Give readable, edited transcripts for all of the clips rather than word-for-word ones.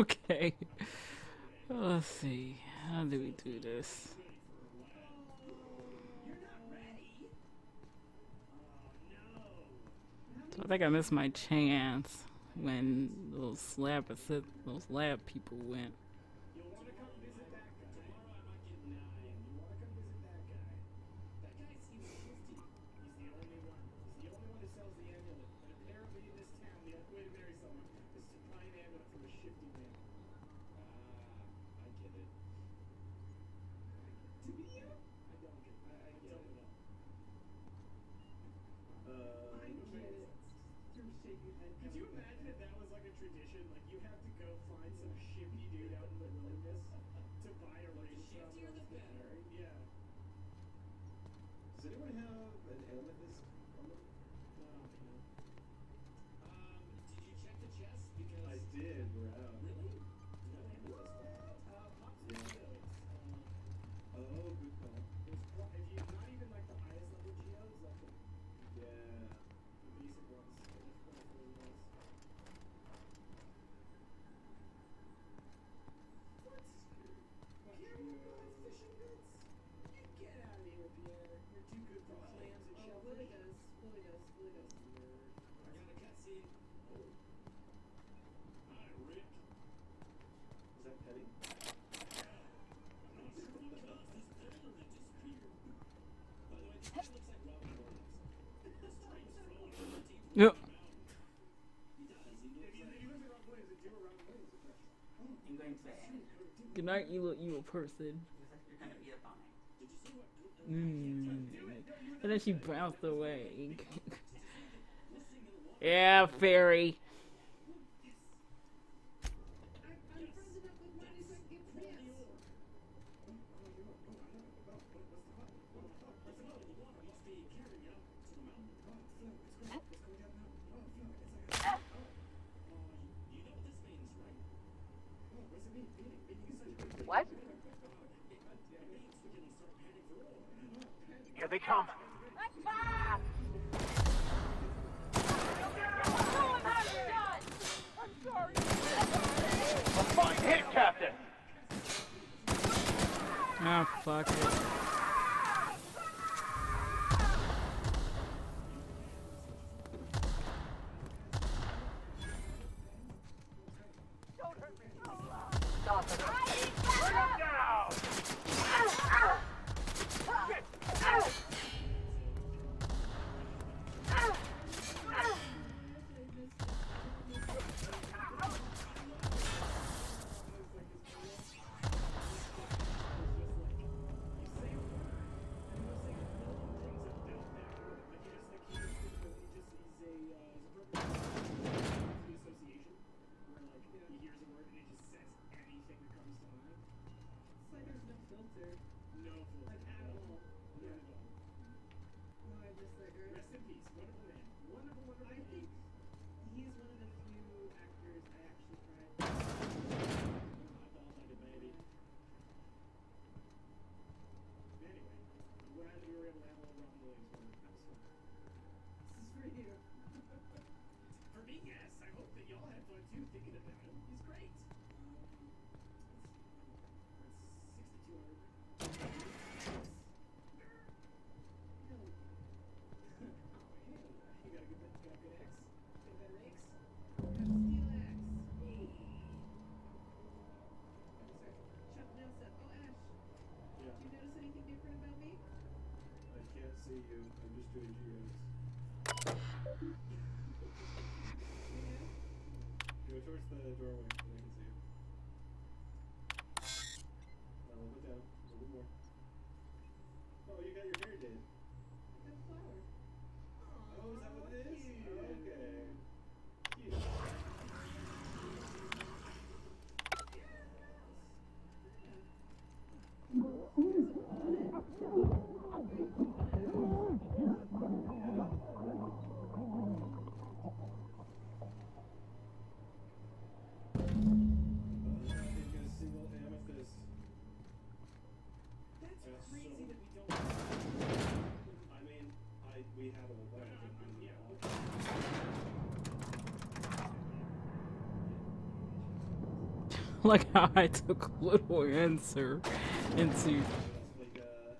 Okay. Let's see. How do we do this? So I think I missed my chance when those lab people went. Yep. Good night, you little evil person. Mm. And then she bounced away. Yeah, fairy. What? Here they come. A fine hit, Captain. Ah, fuck it. Like how I took a little answer into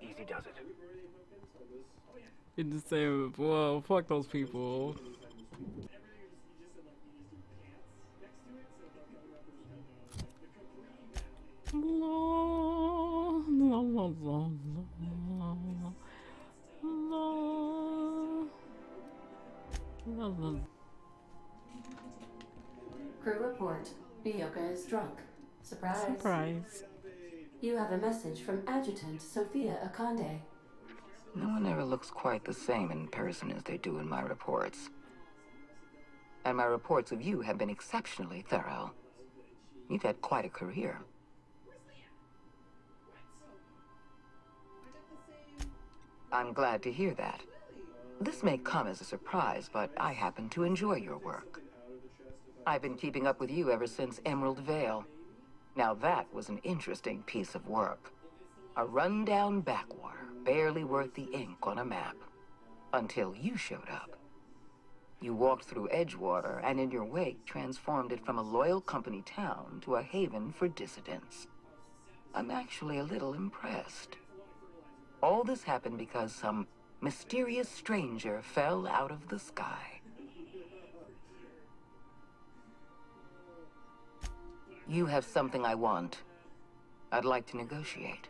Easy does it. saying, well, fuck those people. La, la, la, la, la, la, la. Crew report. Bioka is drunk. Surprise. Surprise. You have a message from Adjutant Sophia Akande. No one ever looks quite the same in person as they do in my reports. And my reports of you have been exceptionally thorough. You've had quite a career. I'm glad to hear that. This may come as a surprise, but I happen to enjoy your work. I've been keeping up with you ever since Emerald Vale. Now that was an interesting piece of work. A rundown backwater, barely worth the ink on a map. Until you showed up. You walked through Edgewater and in your wake transformed it from a loyal company town to a haven for dissidents. I'm actually a little impressed. All this happened because some mysterious stranger fell out of the sky. You have something I want. I'd like to negotiate.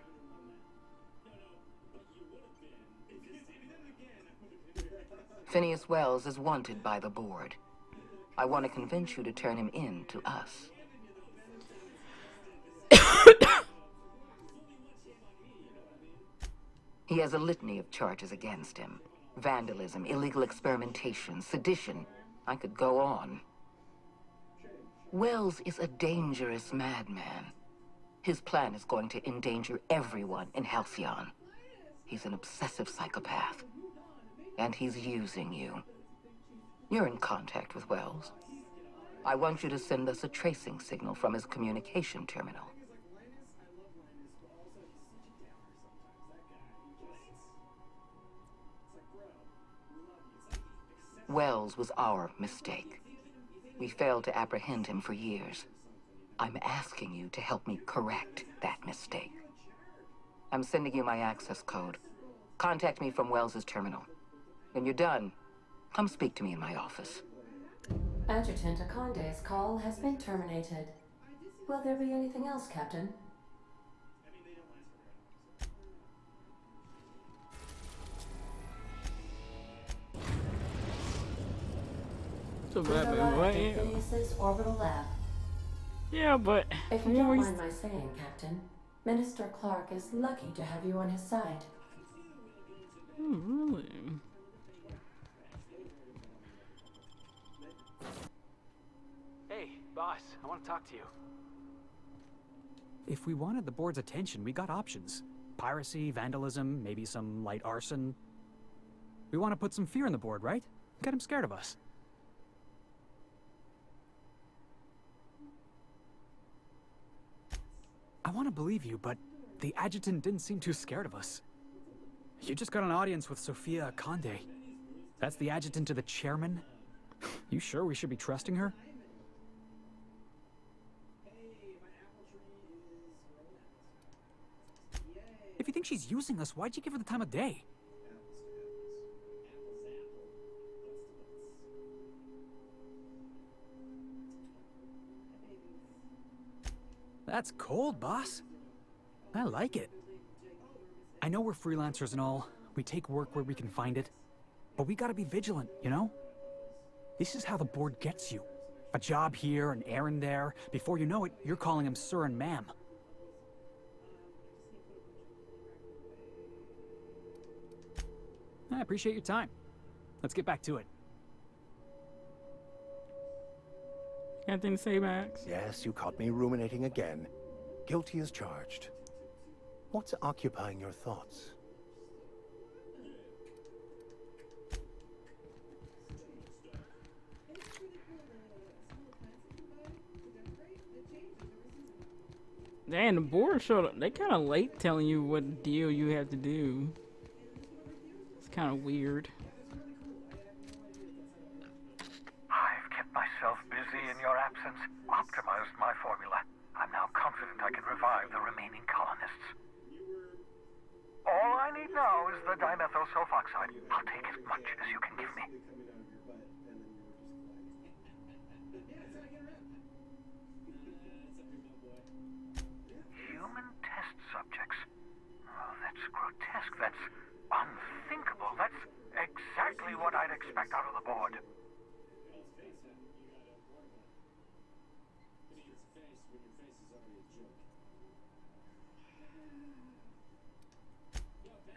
Phineas Wells is wanted by the board. I want to convince you to turn him in to us. He has a litany of charges against him. Vandalism, illegal experimentation, sedition. I could go on. Wells is a dangerous madman. His plan is going to endanger everyone in Halcyon. He's an obsessive psychopath. And he's using you. You're in contact with Wells. I want you to send us a tracing signal from his communication terminal. Wells was our mistake. We failed to apprehend him for years. I'm asking you to help me correct that mistake. I'm sending you my access code. Contact me from Wells's terminal. When you're done, come speak to me in my office. Adjutant Akande's call has been terminated. Will there be anything else, Captain? So We've bad, arrived what? at Phineas's orbital lab. Yeah, but If you don't mind my saying, Captain, Minister Clark is lucky to have you on his side. Oh, really? Hey, boss, I want to talk to you. If we wanted the board's attention, we got options. Piracy, vandalism, maybe some light arson. We want to put some fear in the board, right? Get them scared of us. I want to believe you, but the adjutant didn't seem too scared of us. You just got an audience with Sophia Akande. That's the adjutant to the chairman? You sure we should be trusting her? If you think she's using us, why'd you give her the time of day? That's cold, boss. I like it. I know we're freelancers and all. We take work where we can find it. But we gotta be vigilant, you know? This is how the board gets you. A job here, an errand there. Before you know it, you're calling him sir and ma'am. I appreciate your time. Let's get back to it. Anything to say, Max? Yes, you caught me ruminating again. Guilty as charged. What's occupying your thoughts? Damn, the board showed up. They kind of late telling you what deal you have to do. It's kind of weird. I've kept myself busy in your absence, optimized my formula. I'm now grotesque. That's unthinkable. That's exactly what I'd expect out of the board.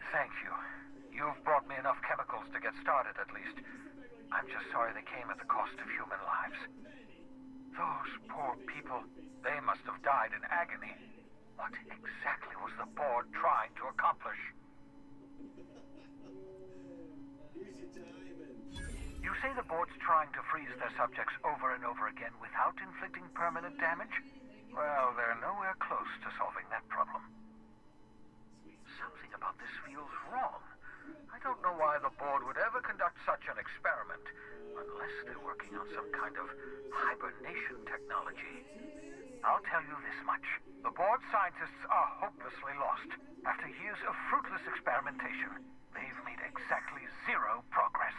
Thank you. You've brought me enough chemicals to get started, at least. I'm just sorry they came at the cost of human lives. Those poor people, they must have died in agony. What exactly was the board trying to accomplish? You say the board's trying to freeze their subjects over and over again without inflicting permanent damage? Well, they're nowhere close to solving that problem. Something about this feels wrong. I don't know why the board would ever conduct such an experiment, unless they're working on some kind of hibernation technology. I'll tell you this much. The board scientists are hopelessly lost. After years of fruitless experimentation, they've made exactly zero progress.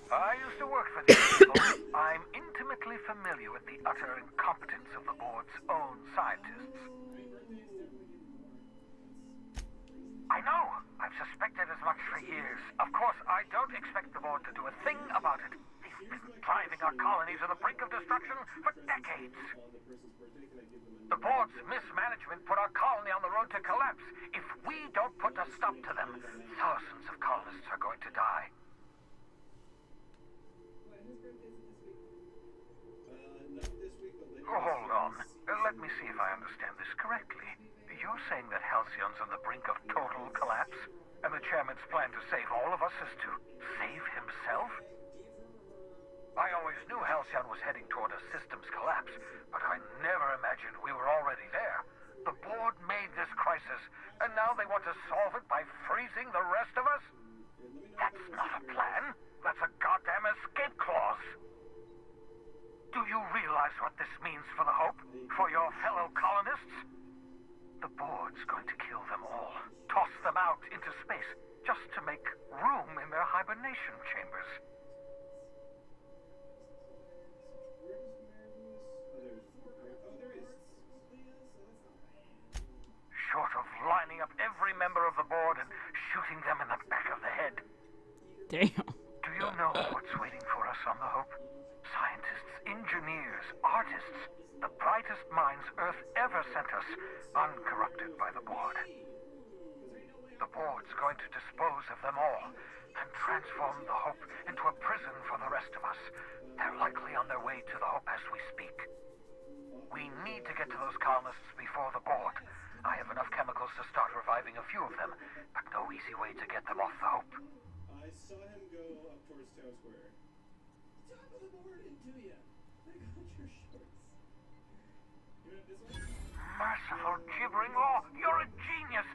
I used to work for these people. I'm intimately familiar with the utter incompetence of the board's own scientists. I know. I've suspected as much for years. Of course, I don't expect the board to do a thing about it. They've been driving our colony to the brink of destruction for decades. The board's mismanagement put our colony on the road to collapse. If we don't put a stop to them, thousands of colonists are going to die. Hold on. Let me see if I understand this correctly. You're saying that Halcyon's on the brink of total collapse, and the chairman's plan to save all of us is to save himself? I always knew Halcyon was heading toward a systems collapse, but I never imagined we were already there. The board made this crisis, and now they want to solve it by freezing the rest of us? That's not a plan. That's a goddamn escape clause. Do you realize what this means for the Hope? For your fellow colonists? The board's going to kill them all. Toss them out into space, just to make room in their hibernation chambers. Short of lining up every member of the board and shooting them in the back of the head. Damn. Do you know what's waiting for us on the Hope? Scientists, engineers, artists, the brightest minds Earth ever sent us, uncorrupted by the board. The board's going to dispose of them all and transform the Hope into a prison for the rest of us. They're likely on their way to the Hope as we speak. We need to get to those colonists before the board. I have enough chemicals to start reviving a few of them, but no easy way to get them off the Hope. I saw him go up towards Town Square. Top of the board into ya. I got your shorts. You have this one? Merciful gibbering law, you're a genius!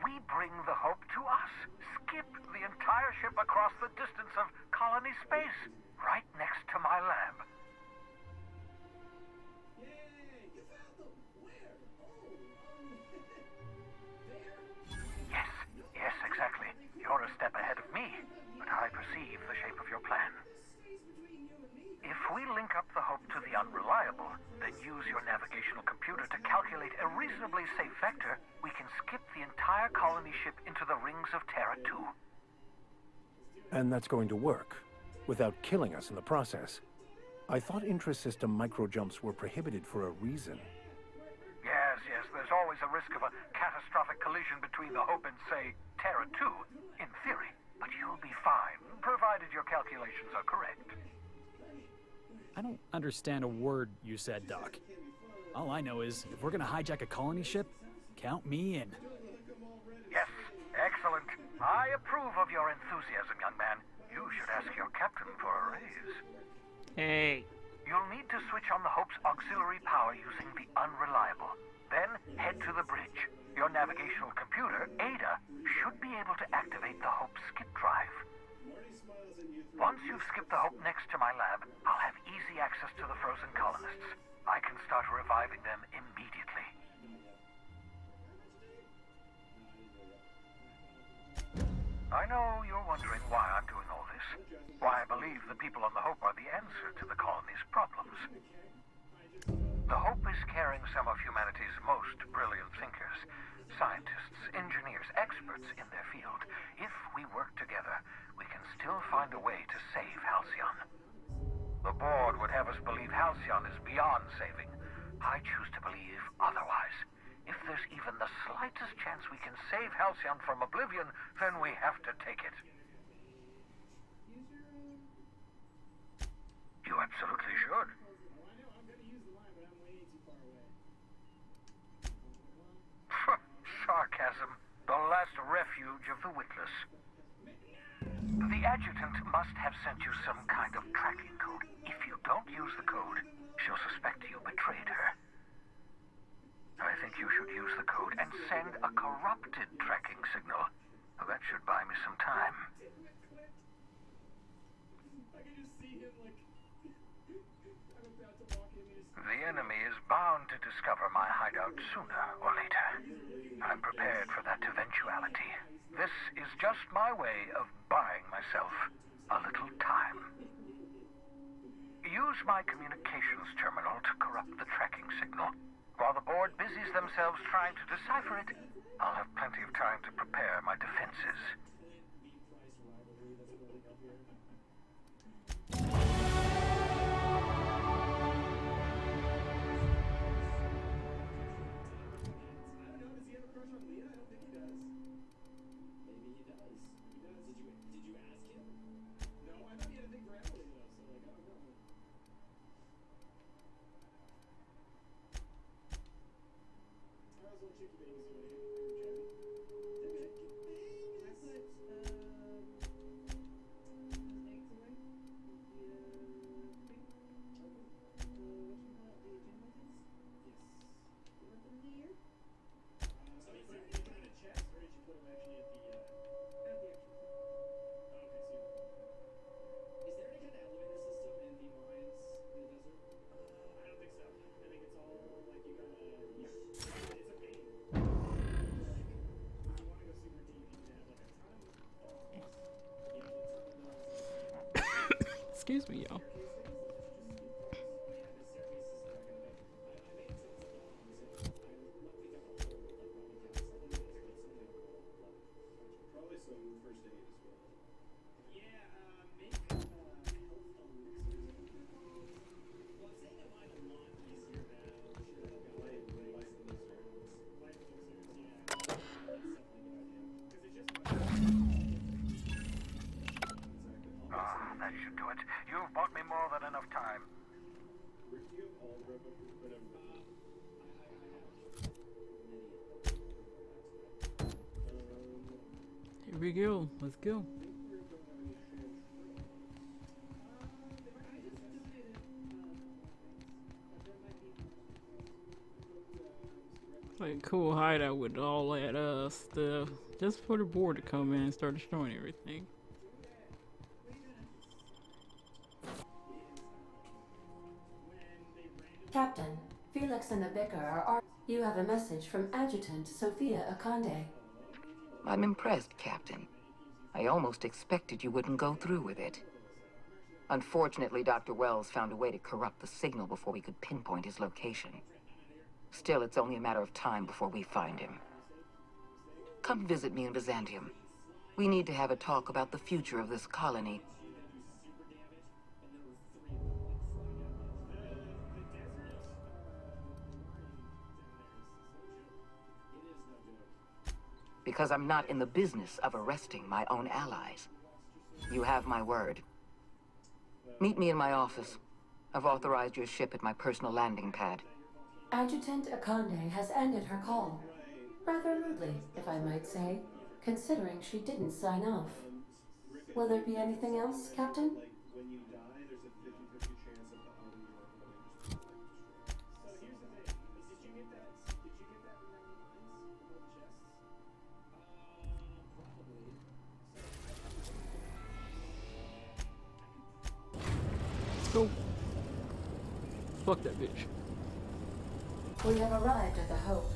We bring the Hope to us. Skip the entire ship across the distance of colony space, right next to my lab. Yay! You found them! Where? Oh, Yes, yes, exactly. You're a step ahead of me, but I perceive the shape of your plan. If we link up the Hope to the Unreliable, then use your navigational computer to calculate a reasonably safe vector, we can skip the entire colony ship into the rings of Terra 2. And that's going to work, without killing us in the process. I thought intra-system microjumps were prohibited for a reason. Yes, there's always a risk of a catastrophic collision between the Hope and, say, Terra 2, in theory. But you'll be fine, provided your calculations are correct. I don't understand a word you said, Doc. All I know is, if we're gonna hijack a colony ship, count me in. Yes, excellent. I approve of your enthusiasm, young man. You should ask your captain for a raise. Hey. You'll need to switch on the Hope's auxiliary power using the Unreliable. Then head to the bridge. Your navigational computer, Ada, should be able to activate the Hope's skip drive. Once you've skipped the Hope next to my lab, I'll have easy access to the frozen colonists. I can start reviving them immediately. I know you're wondering why I'm doing all this. Why I believe the people on the Hope are the answer to the colony's problems. The Hope is carrying some of humanity's most brilliant thinkers, scientists, engineers, experts in their field. If we work together, we can still find a way to save Halcyon. The board would have us believe Halcyon is beyond saving. I choose to believe otherwise. If there's even the slightest chance we can save Halcyon from oblivion, then we have to take it. You absolutely should. Oh, I know, I'm gonna use the line, but I'm way too far away. Sarcasm. The last refuge of the witless. The adjutant must have sent you some kind of tracking code. If you don't use the code, she'll suspect you betrayed her. I think you should use the code and send a corrupted tracking signal. That should buy me some time. I can just see him like I'm about to walk in his. The enemy is bound to discover my hideout sooner or later. I'm prepared for that eventuality. This is just my way of buying myself a little time. Use my communications terminal to corrupt the tracking signal. While the board busies themselves trying to decipher it, I'll have plenty of time to prepare my defenses. Excuse me, y'all. Probably some first aid as well. Yeah, make health elixirs. Well, I'm saying I find a lot easier now. Sure, life elixirs. Life elixirs, yeah. That's definitely a good idea. Because it's just That should do it. You've bought me more than enough time. Rick, do you have all the red buttons? Whatever. Here we go. Let's go. Like a cool hideout with all that stuff. Just for the board to come in and start destroying everything. Captain, Felix and the Vicar are. You have a message from Adjutant Sophia Akande. I'm impressed, Captain. I almost expected you wouldn't go through with it. Unfortunately, Dr. Wells found a way to corrupt the signal before we could pinpoint his location. Still, it's only a matter of time before we find him. Come visit me in Byzantium. We need to have a talk about the future of this colony. Because I'm not in the business of arresting my own allies. You have my word. Meet me in my office. I've authorized your ship at my personal landing pad. Adjutant Akande has ended her call. Rather rudely, if I might say, considering she didn't sign off. Will there be anything else, Captain? Like, when you die, there's a 50-50 chance of the auto your opponent. So here's the thing. Did you get that remember lines from all the chests? Probably. Let's go. Fuck that bitch. We have arrived at the Hope.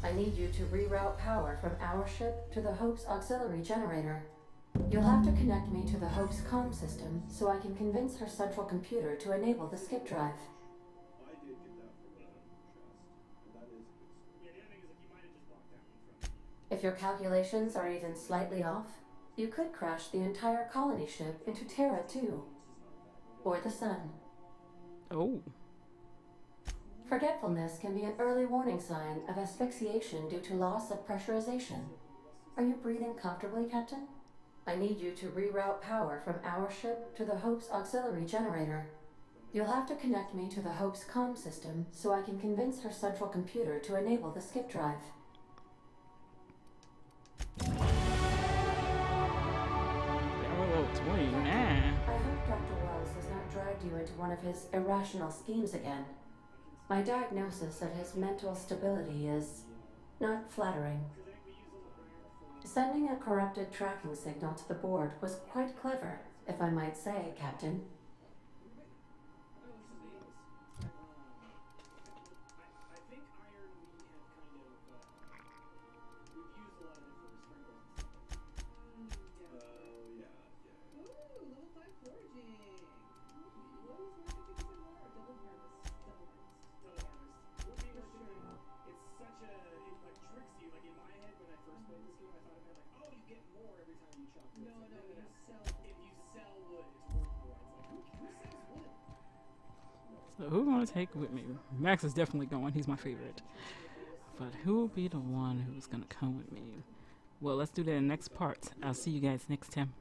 I need you to reroute power from our ship to the Hope's auxiliary generator. You'll have to connect me to the Hope's comm system so I can convince her central computer to enable the skip drive. I did get If your calculations are even slightly off, you could crash the entire colony ship into Terra too. Or the sun. Oh. Forgetfulness can be an early warning sign of asphyxiation due to loss of pressurization. Are you breathing comfortably, Captain? I need you to reroute power from our ship to the Hope's auxiliary generator. You'll have to connect me to the Hope's comm system so I can convince her central computer to enable the skip drive. Level 29. I hope Dr. Wells has not dragged you into one of his irrational schemes again. My diagnosis of his mental stability is not flattering. Sending a corrupted tracking signal to the board was quite clever, if I might say, Captain. I think iron we have kind of we've used a lot of different sprinkles and stuff. Yeah. Ooh, level 5 foraging. What was one of the things more? Double harvest. Double harvest. We're being it's such a it like tricks you. Like in my head when I first played this game, I thought it meant like, oh, you get more every time you chop wood. No. You sell if you sell wood, it's worth more. It's like who sells wood? So who gonna take with me? Max is definitely going. He's my favorite. But who will be the one who's gonna come with me? Well, let's do that in the next part. I'll see you guys next time.